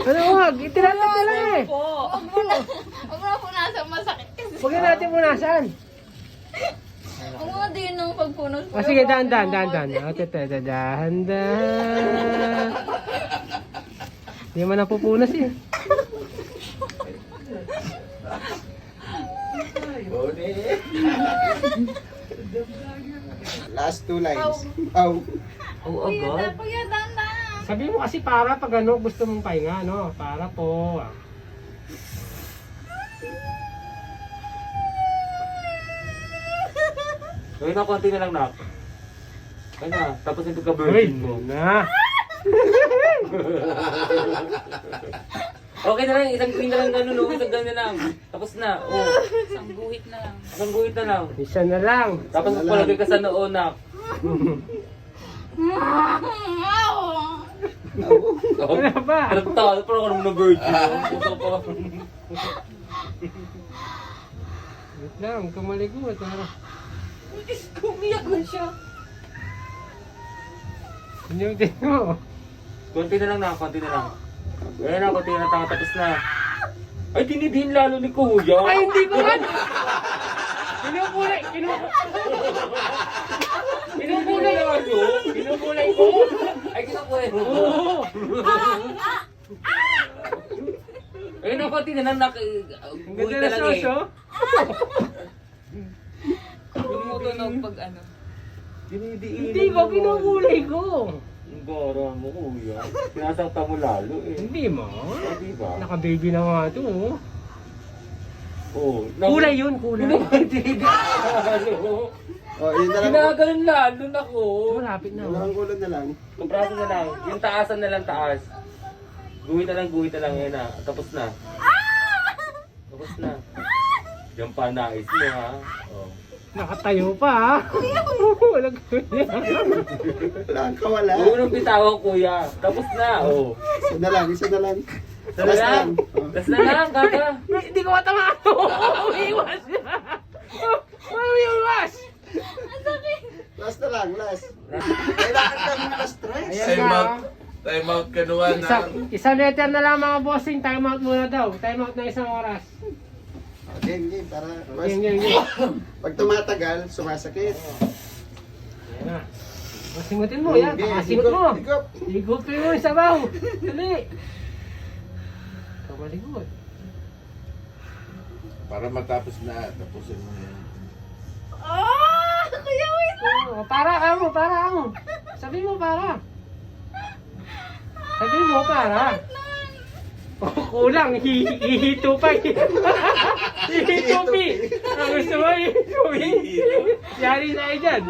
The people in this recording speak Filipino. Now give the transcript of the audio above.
Ano, wag? Itinatap ko lang eh. Huwag mo na punasan, masakit kasi. Huwag na natin punasan. Huwag mo din nung pagpunos. O sige, dahan-dahan. O, tete, dahan-dahan. Hindi man napupunas eh. Last two lines. Oh. Oo, Kuya, kuya, tanda. Sabi mo kasi para pag ano, gusto mong pahinga, no? Para po. Gawin na, konti na lang, Nak. Kaya na, tapos yung Uy, pagka-virgin mo. na. Okay na lang, isang green na lang gano'n, no? Isang ganyan na lang. Tapos na, oh. Isang guhit na lang. Isang guhit na lang. Isa na lang. Tapos palagay ka sa noo, Nak. Oh, Ano ba? Parang ako naman na virgin. Puso pa. Wait lang, kamaligot ha. Umiyak na siya. Inyong mo. Konti na lang, Nak. Konti na lang. Ayan na, konti na lang. Tapos na. Ay, tinidihin lalo ni Kuya. Ay, hindi ko man! Kinupulay ako. Kinupulay ko. Ay, kinupulay mo. Oo! Ayun na, konti na lang. Nak. Ang Guhit ganda na na lang eh. sauce, oh. Tumutunog pag ano. Dinidiin. Hindi ba pinupulay ko? Ang gara mo, Kuya. Pinasakta mo lalo eh. Hindi mo. Ay, di ba? Naka-baby na nga ito, oh. Oh, Kulay yun, kulay. Lalo. Oh, yun na lang. Ginagalan lalo na ko. Malapit na, oh. Walang ulo na lang. Kompraso na lang. Yung taasan na lang taas. Guhit na lang yan na. Tapos na. Tapos na. Yan pa nais mo ha. Oh. Nakatayo pa, ha? Walang kuya. Wala ka wala. Huwag mo nang bitawan, Kuya. Tapos na. Oh. Isa na lang, isa na lang. Tapos na lang. Tapos na lang, kaka. Hindi ko matamaan. Umiiwas siya. Umiiwas. Last na lang, last. Kailangan ka muna stress. Ayan Time na. out. Time out ka naman na. Isang letter na lang mga bossing. Time out muna daw. Time out na isang oras. Game, game, para mas, Game. pag tumatagal, sumasakit. Ayan na. Masingutin mo, yan. Makasingot mo. Higop. Higupin mo yung sabaw. Dali. Kamaligot. Para matapos na, tapusin mo yan. Kuya, wait lang. Oh, para amo. Sabi mo para. Sabi mo para. Oh, kulang. Hihito pa. Hihitupi. Ang gusto mo, hihitupi. Yari na dyan.